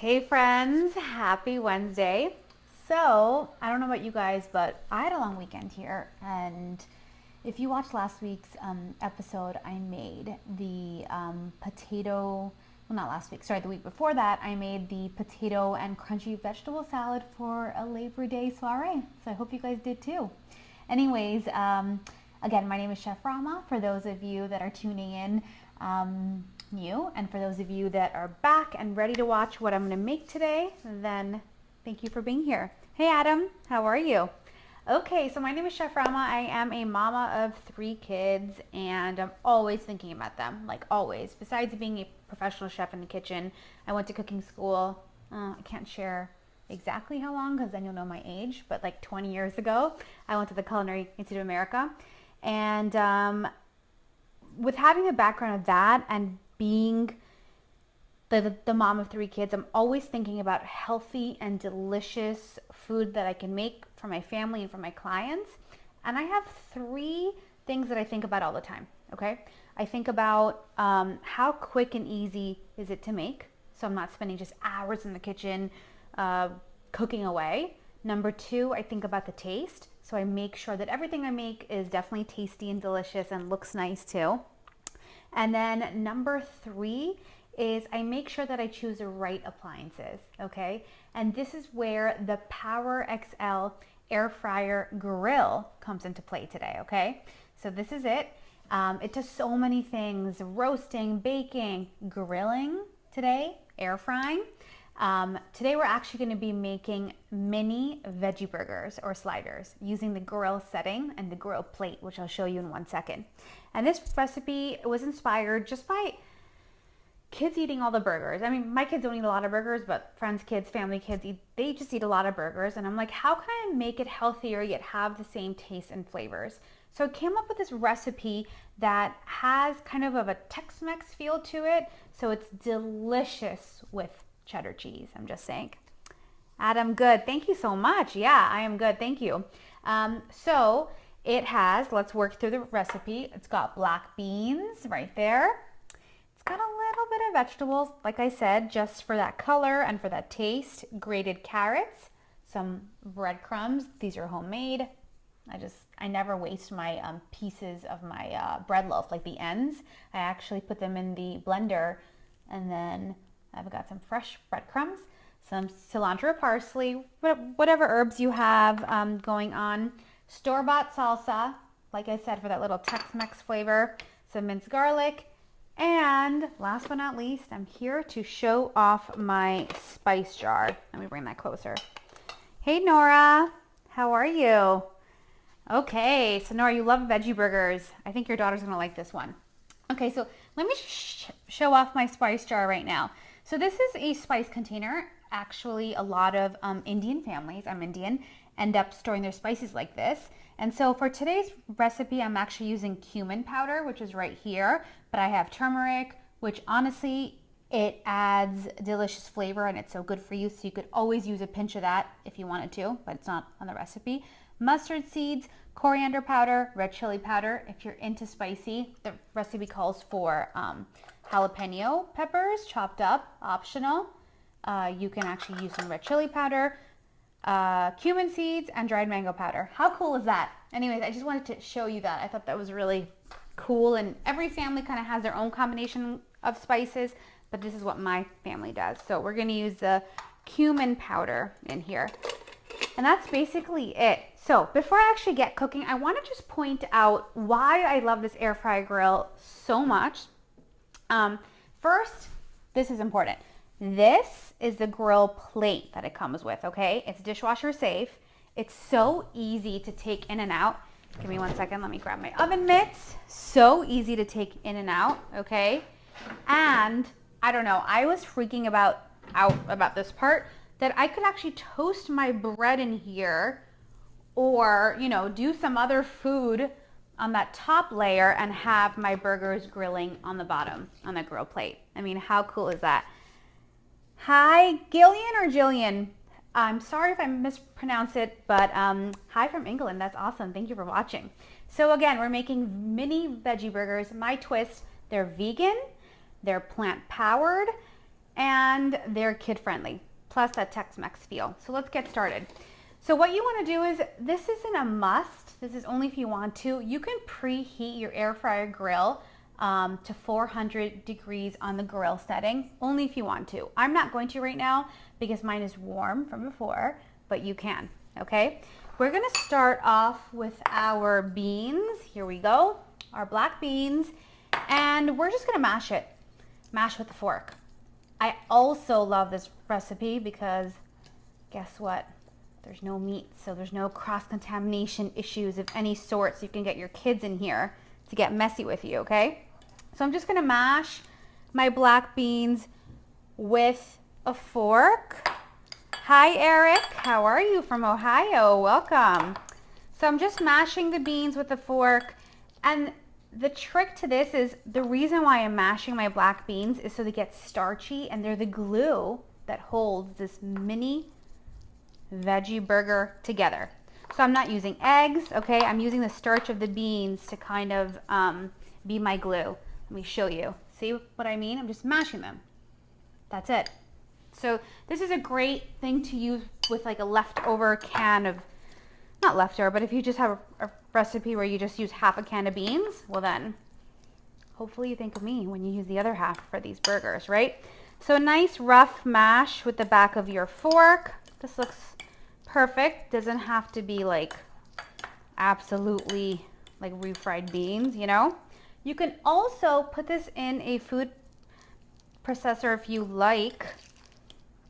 Hey friends, happy Wednesday. So, I don't know about you guys, but I had a long weekend here. And if you watched last week's episode, I made the potato, well, not last week, sorry, the week before that, I made the potato and crunchy vegetable salad for a Labor Day soiree. So, I hope you guys did too. Anyways, again, my name is Chef Rama. For those of you that are tuning in, new, and for those of you that are back and ready to watch what I'm going to make today, then thank you for being here. Hey Adam, how are you? Okay, so my name is Chef Rama. I am a mama of 3 kids, and I'm always thinking about them, like always. Besides being a professional chef in the kitchen, I went to cooking school. I can't share exactly how long because then you'll know my age, but like 20 years ago, I went to the Culinary Institute of America. And with having a background of that and being the mom of 3 kids, I'm always thinking about healthy and delicious food that I can make for my family and for my clients. And I have 3 things that I think about all the time, okay? I think about how quick and easy is it to make, so I'm not spending just hours in the kitchen cooking away. Number 2, I think about the taste, so I make sure that everything I make is definitely tasty and delicious and looks nice too. And then number 3 is I make sure that I choose the right appliances, okay? And this is where the PowerXL air fryer grill comes into play today, okay? So this is it. It does so many things: roasting, baking, grilling today, air frying. Today we're actually going to be making mini veggie burgers or sliders using the grill setting and the grill plate, which I'll show you in 1 second. And this recipe was inspired just by kids eating all the burgers. I mean, my kids don't eat a lot of burgers, but friends' kids, family kids, they just eat a lot of burgers. And I'm like, how can I make it healthier yet have the same taste and flavors? So I came up with this recipe that has kind of a Tex-Mex feel to it. So it's delicious with cheddar cheese, I'm just saying. Adam, good. Thank you so much. Yeah, I am good. Thank you. So it has, let's work through the recipe. It's got black beans right there. It's got a little bit of vegetables, like I said, just for that color and for that taste. Grated carrots, some breadcrumbs. These are homemade. I never waste my pieces of my bread loaf, like the ends. I actually put them in the blender, and then I've got some fresh breadcrumbs, some cilantro, parsley, whatever herbs you have going on. Store-bought salsa, like I said, for that little Tex-Mex flavor. Some minced garlic. And last but not least, I'm here to show off my spice jar. Let me bring that closer. Hey, Nora. How are you? Okay, so Nora, you love veggie burgers. I think your daughter's going to like this one. Okay, so let me show off my spice jar right now. So this is a spice container. Actually, a lot of Indian families, I'm Indian, end up storing their spices like this. And so for today's recipe, I'm actually using cumin powder, which is right here. But I have turmeric, which honestly, it adds delicious flavor and it's so good for you. So you could always use a pinch of that if you wanted to, but it's not on the recipe. Mustard seeds, coriander powder, red chili powder. If you're into spicy, the recipe calls for jalapeno peppers chopped up, optional. You can actually use some red chili powder, cumin seeds, and dried mango powder. How cool is that? Anyways, I just wanted to show you that. I thought that was really cool, and every family kind of has their own combination of spices, but this is what my family does. So we're going to use the cumin powder in here, and that's basically it. So before I actually get cooking, I want to just point out why I love this air fryer grill so much. First, this is important. This is the grill plate that it comes with, okay? It's dishwasher safe. It's so easy to take in and out. Give me 1 second, let me grab my oven mitts. So easy to take in and out, okay? And I don't know, I was freaking out about this part, that I could actually toast my bread in here or, you know, do some other food on that top layer and have my burgers grilling on the bottom on the grill plate. I mean, how cool is that? Hi, Gillian or Jillian? I'm sorry if I mispronounce it, but hi from England. That's awesome. Thank you for watching. So again, we're making mini veggie burgers. My twist, they're vegan, they're plant powered, and they're kid friendly, plus that Tex-Mex feel. So let's get started. So what you want to do is, this isn't a must, this is only if you want to. You can preheat your air fryer grill to 400 degrees on the grill setting, only if you want to. I'm not going to right now because mine is warm from before, but you can, okay? We're gonna start off with our beans. Here we go, our black beans, and we're just gonna mash it. Mash with a fork. I also love this recipe because guess what? There's no meat, so there's no cross-contamination issues of any sort, so you can get your kids in here to get messy with you, okay? So I'm just gonna mash my black beans with a fork. Hi Eric, how are you from Ohio? Welcome. So I'm just mashing the beans with a fork, and the trick to this is, the reason why I'm mashing my black beans is so they get starchy, and they're the glue that holds this mini veggie burger together. So I'm not using eggs, okay? I'm using the starch of the beans to kind of be my glue. Let me show you. See what I mean? I'm just mashing them. That's it. So this is a great thing to use with like a leftover can of, not leftover, but if you just have a recipe where you just use half a can of beans, well then, hopefully you think of me when you use the other half for these burgers, right? So a nice rough mash with the back of your fork. This looks perfect. Doesn't have to be like absolutely like refried beans, you know? You can also put this in a food processor if you like,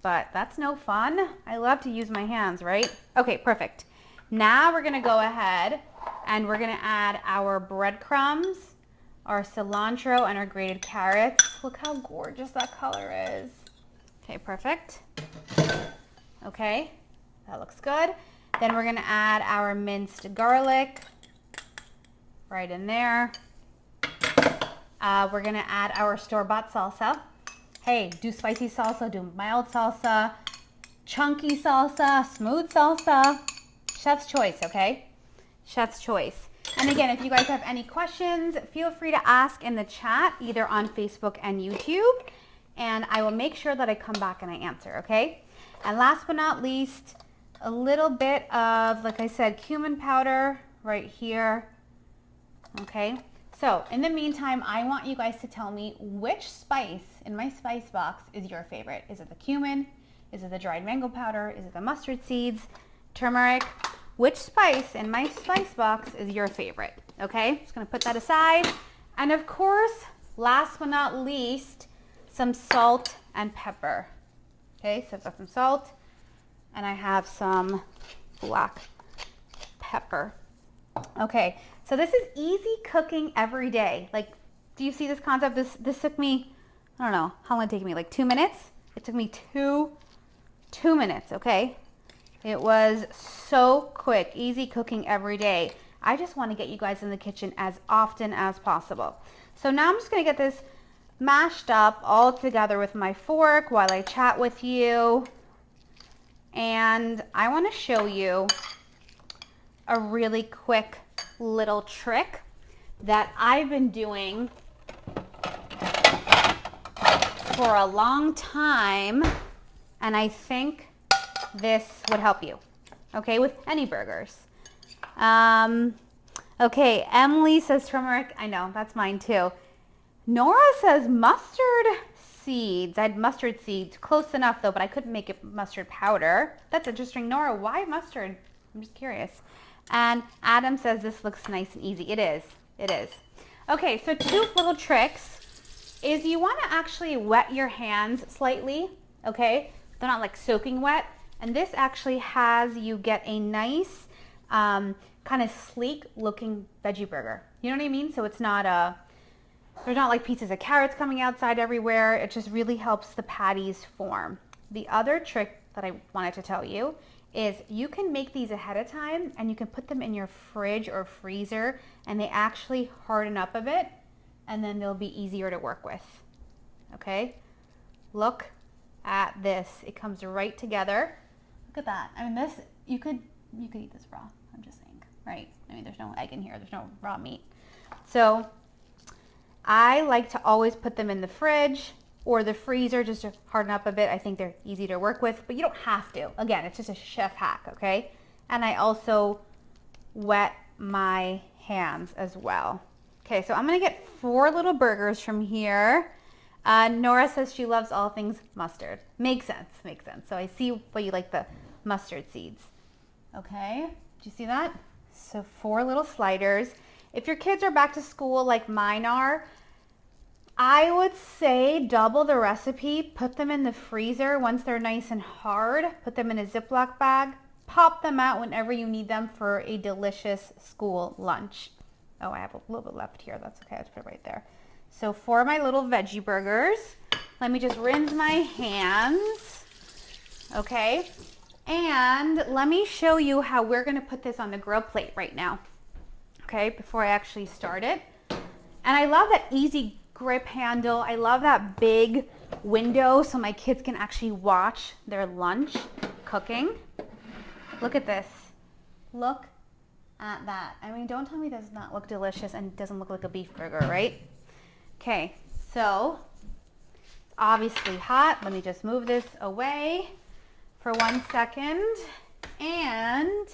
but that's no fun. I love to use my hands, right? Okay, perfect. Now we're gonna go ahead and we're gonna add our breadcrumbs, our cilantro, and our grated carrots. Look how gorgeous that color is. Okay, perfect. Okay, that looks good. Then we're gonna add our minced garlic right in there. We're gonna add our store-bought salsa. Hey, do spicy salsa, do mild salsa, chunky salsa, smooth salsa. Chef's choice, okay? Chef's choice. And again, if you guys have any questions, feel free to ask in the chat, either on Facebook and YouTube, and I will make sure that I come back and I answer, okay? And last but not least, a little bit of, like I said, cumin powder right here, okay? So in the meantime, I want you guys to tell me which spice in my spice box is your favorite. Is it the cumin? Is it the dried mango powder? Is it the mustard seeds? Turmeric? Which spice in my spice box is your favorite? Okay, just gonna put that aside. And of course, last but not least, some salt and pepper. Okay, so I've got some salt and I have some black pepper. Okay, so this is easy cooking every day. Like, do you see this concept? This took me, I don't know, how long did it take me? Like 2 minutes? It took me two minutes, okay? It was so quick, easy cooking every day. I just want to get you guys in the kitchen as often as possible. So now I'm just going to get this mashed up all together with my fork while I chat with you. And I want to show you a really quick little trick that I've been doing for a long time, and I think this would help you, okay, with any burgers. Okay, Emily says turmeric. I know, that's mine too. Nora says mustard seeds. I had mustard seeds. Close enough though, but I couldn't make it mustard powder. That's interesting. Nora, why mustard? I'm just curious. And Adam says this looks nice and easy. It is. It is. Okay, so 2 little tricks is you want to actually wet your hands slightly, okay? They're not like soaking wet. And this actually has you get a nice kind of sleek looking veggie burger. You know what I mean? So it's not there's not like pieces of carrots coming outside everywhere. It just really helps the patties form. The other trick that I wanted to tell you is you can make these ahead of time and you can put them in your fridge or freezer and they actually harden up a bit and then they'll be easier to work with. Okay? Look at this. It comes right together. Look at that. I mean, this, you could eat this raw. I'm just saying, right? I mean, there's no egg in here. There's no raw meat. So I like to always put them in the fridge or the freezer just to harden up a bit. I think they're easy to work with, but you don't have to. Again, it's just a chef hack, okay? And I also wet my hands as well. Okay, so I'm gonna get 4 little burgers from here. Nora says she loves all things mustard. Makes sense, makes sense. So I see why you like the mustard seeds. Okay, do you see that? So 4 little sliders. If your kids are back to school like mine are, I would say double the recipe, put them in the freezer once they're nice and hard, put them in a Ziploc bag, pop them out whenever you need them for a delicious school lunch. Oh, I have a little bit left here. That's okay, I'll just put it right there. So for my little veggie burgers, let me just rinse my hands, okay? And let me show you how we're gonna put this on the grill plate right now, okay, before I actually start it. And I love that easy grip handle. I love that big window so my kids can actually watch their lunch cooking. Look at this. Look at that. I mean, don't tell me it does not look delicious and doesn't look like a beef burger, right? Okay, so it's obviously hot. Let me just move this away for 1 second. And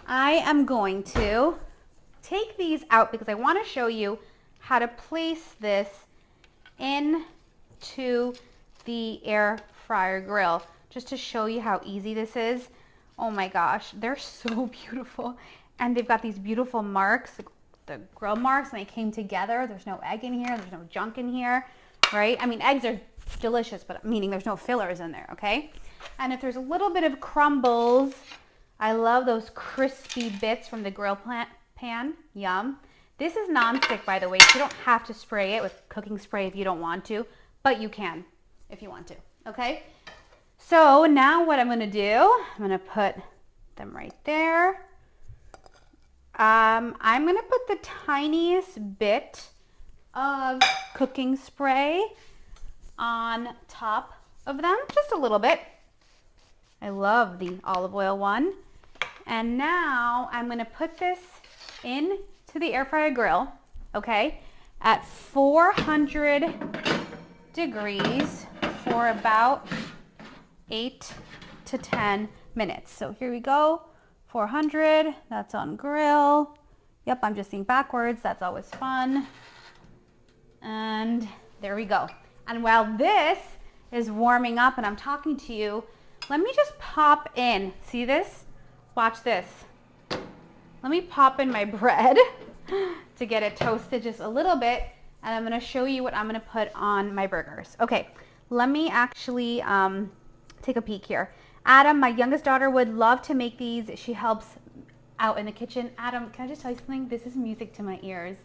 I am going to take these out because I want to show you how to place this into the air fryer grill, just to show you how easy this is. Oh my gosh, they're so beautiful. And they've got these beautiful marks, the grill marks, and they came together. There's no egg in here, there's no junk in here, right? I mean, eggs are delicious, but meaning there's no fillers in there, okay? And if there's a little bit of crumbles, I love those crispy bits from the grill pan, yum. This is nonstick, by the way, so you don't have to spray it with cooking spray if you don't want to, but you can if you want to, okay? So now what I'm gonna do, I'm gonna put them right there. I'm gonna put the tiniest bit of cooking spray on top of them, just a little bit. I love the olive oil one. And now I'm gonna put this in to the air fryer grill, okay, at 400 degrees for about 8 to 10 minutes. So here we go, 400, that's on grill. Yep, I'm just seeing backwards, that's always fun. And there we go. And while this is warming up and I'm talking to you, let me just pop in, see this? Watch this. Let me pop in my bread to get it toasted just a little bit, and I'm gonna show you what I'm gonna put on my burgers. Okay, let me actually take a peek here. Adam, my youngest daughter, would love to make these. She helps out in the kitchen. Adam, can I just tell you something? This is music to my ears.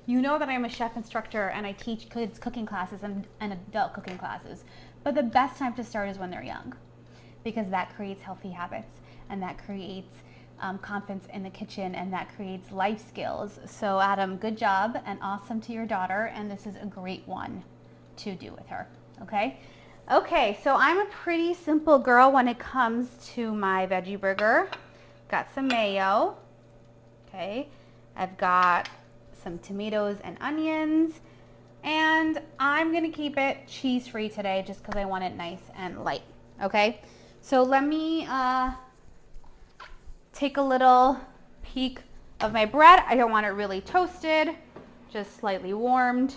You know that I'm a chef instructor and I teach kids cooking classes and adult cooking classes, but the best time to start is when they're young, because that creates healthy habits and that creates confidence in the kitchen, and that creates life skills. So Adam, good job and awesome to your daughter, and this is a great one to do with her, okay? Okay, so I'm a pretty simple girl when it comes to my veggie burger. Got some mayo, okay? I've got some tomatoes and onions, and I'm gonna keep it cheese-free today just because I want it nice and light, okay? So let me take a little peek of my bread. I don't want it really toasted, just slightly warmed.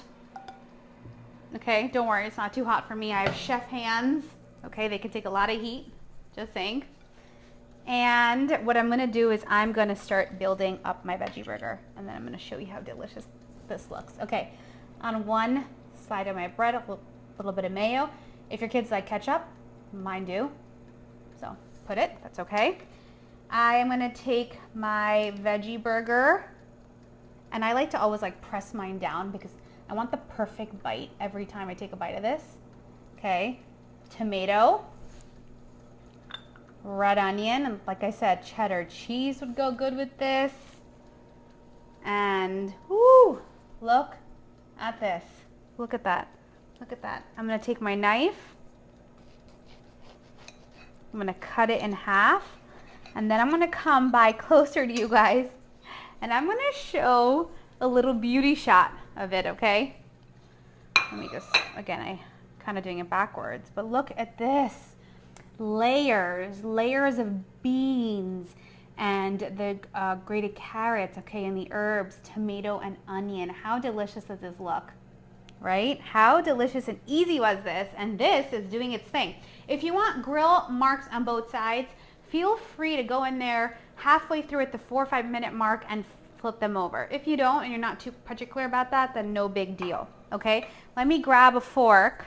Okay, don't worry, it's not too hot for me. I have chef hands. Okay, they can take a lot of heat, just saying. And what I'm gonna do is I'm gonna start building up my veggie burger, and then I'm gonna show you how delicious this looks. Okay, on one side of my bread, a little bit of mayo. If your kids like ketchup, mine do, so put it, that's okay. I am gonna take my veggie burger, and I like to always like press mine down because I want the perfect bite every time I take a bite of this. Okay, tomato, red onion, and like I said, cheddar cheese would go good with this. And whoo, look at this. Look at that. Look at that. I'm gonna take my knife. I'm gonna cut it in half. And then I'm gonna come by closer to you guys, and I'm gonna show a little beauty shot of it, okay? Let me just, again, I kind of doing it backwards. But look at this. Layers of beans and the grated carrots, okay, and the herbs, tomato and onion. How delicious does this look, right? How delicious and easy was this? And this is doing its thing. If you want grill marks on both sides, feel free to go in there halfway through at the 4 or 5 minute mark and flip them over. If you don't and you're not too particular about that, then no big deal, okay? Let me grab a fork.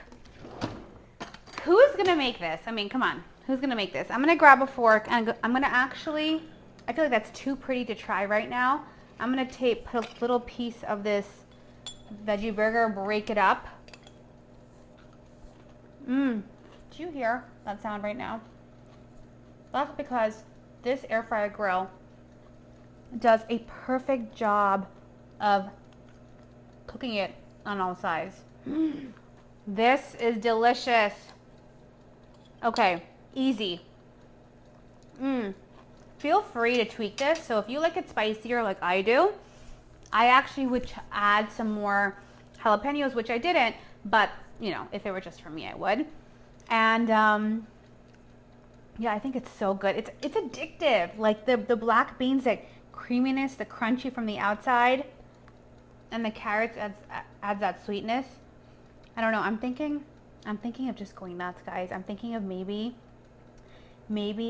Who's gonna make this? I mean, come on, who's gonna make this? I'm gonna grab a fork and I'm gonna actually, I feel like that's too pretty to try right now. I'm gonna put a little piece of this veggie burger, break it up. Did you hear that sound right now? That's because this air fryer grill does a perfect job of cooking it on all sides. This is delicious. Okay, easy. Feel free to tweak this. So if you like it spicier like I do, I actually would add some more jalapenos, which I didn't, but you know, if it were just for me, I would. And yeah, I think it's so good. It's addictive. Like the black beans, that creaminess, the crunchy from the outside, and the carrots adds that sweetness. I don't know. I'm thinking of just going nuts, guys. I'm thinking of maybe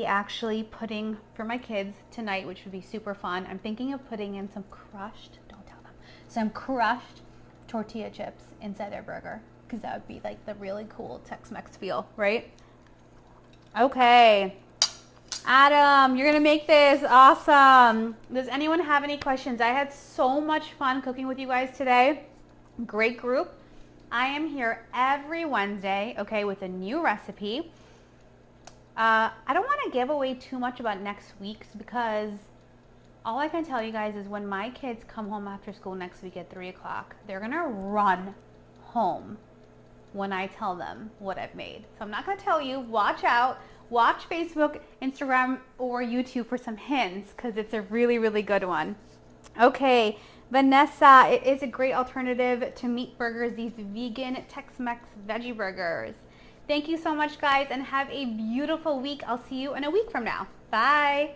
actually putting, for my kids tonight, which would be super fun, I'm thinking of putting in some crushed, don't tell them, some crushed tortilla chips inside their burger, because that would be like the really cool Tex-Mex feel, right? Okay, Adam, you're gonna make this awesome. Does anyone have any questions? I had so much fun cooking with you guys today. Great group. I am here every Wednesday, okay, with a new recipe. I don't want to give away too much about next week's, because all I can tell you guys is when my kids come home after school next week at 3 o'clock, they're going to run home when I tell them what I've made. So I'm not going to tell you. Watch out. Watch Facebook, Instagram, or YouTube for some hints, because it's a really, really good one. Okay, Vanessa, it is a great alternative to meat burgers, these vegan Tex-Mex veggie burgers. Thank you so much, guys, and have a beautiful week. I'll see you in a week from now. Bye.